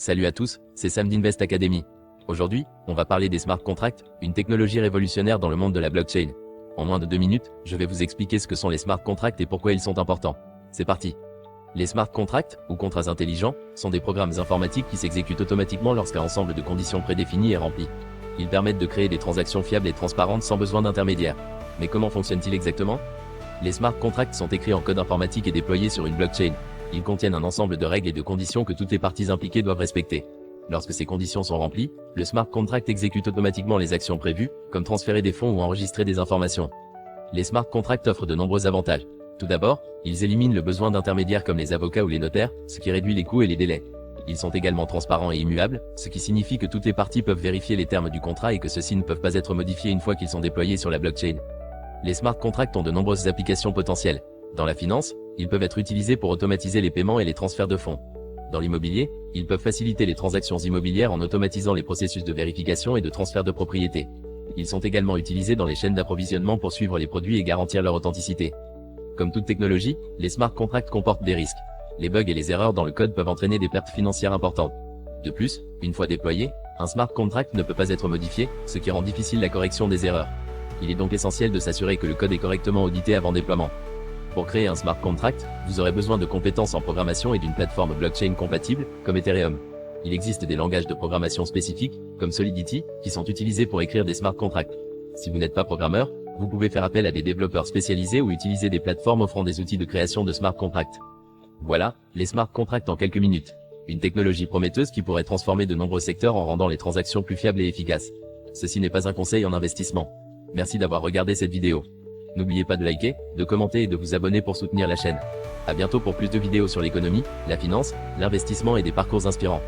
Salut à tous, c'est Sam d'Invest Academy. Aujourd'hui, on va parler des smart contracts, une technologie révolutionnaire dans le monde de la blockchain. En moins de 2 minutes, je vais vous expliquer ce que sont les smart contracts et pourquoi ils sont importants. C'est parti. Les smart contracts, ou contrats intelligents, sont des programmes informatiques qui s'exécutent automatiquement lorsqu'un ensemble de conditions prédéfinies est rempli. Ils permettent de créer des transactions fiables et transparentes sans besoin d'intermédiaires. Mais comment fonctionnent-ils exactement? Les smart contracts sont écrits en code informatique et déployés sur une blockchain. Ils contiennent un ensemble de règles et de conditions que toutes les parties impliquées doivent respecter. Lorsque ces conditions sont remplies, le smart contract exécute automatiquement les actions prévues, comme transférer des fonds ou enregistrer des informations. Les smart contracts offrent de nombreux avantages. Tout d'abord, ils éliminent le besoin d'intermédiaires comme les avocats ou les notaires, ce qui réduit les coûts et les délais. Ils sont également transparents et immuables, ce qui signifie que toutes les parties peuvent vérifier les termes du contrat et que ceux-ci ne peuvent pas être modifiés une fois qu'ils sont déployés sur la blockchain. Les smart contracts ont de nombreuses applications potentielles. Dans la finance, ils peuvent être utilisés pour automatiser les paiements et les transferts de fonds. Dans l'immobilier, ils peuvent faciliter les transactions immobilières en automatisant les processus de vérification et de transfert de propriété. Ils sont également utilisés dans les chaînes d'approvisionnement pour suivre les produits et garantir leur authenticité. Comme toute technologie, les smart contracts comportent des risques. Les bugs et les erreurs dans le code peuvent entraîner des pertes financières importantes. De plus, une fois déployé, un smart contract ne peut pas être modifié, ce qui rend difficile la correction des erreurs. Il est donc essentiel de s'assurer que le code est correctement audité avant déploiement. Pour créer un smart contract, vous aurez besoin de compétences en programmation et d'une plateforme blockchain compatible, comme Ethereum. Il existe des langages de programmation spécifiques, comme Solidity, qui sont utilisés pour écrire des smart contracts. Si vous n'êtes pas programmeur, vous pouvez faire appel à des développeurs spécialisés ou utiliser des plateformes offrant des outils de création de smart contracts. Voilà, les smart contracts en quelques minutes. Une technologie prometteuse qui pourrait transformer de nombreux secteurs en rendant les transactions plus fiables et efficaces. Ceci n'est pas un conseil en investissement. Merci d'avoir regardé cette vidéo. N'oubliez pas de liker, de commenter et de vous abonner pour soutenir la chaîne. À bientôt pour plus de vidéos sur l'économie, la finance, l'investissement et des parcours inspirants.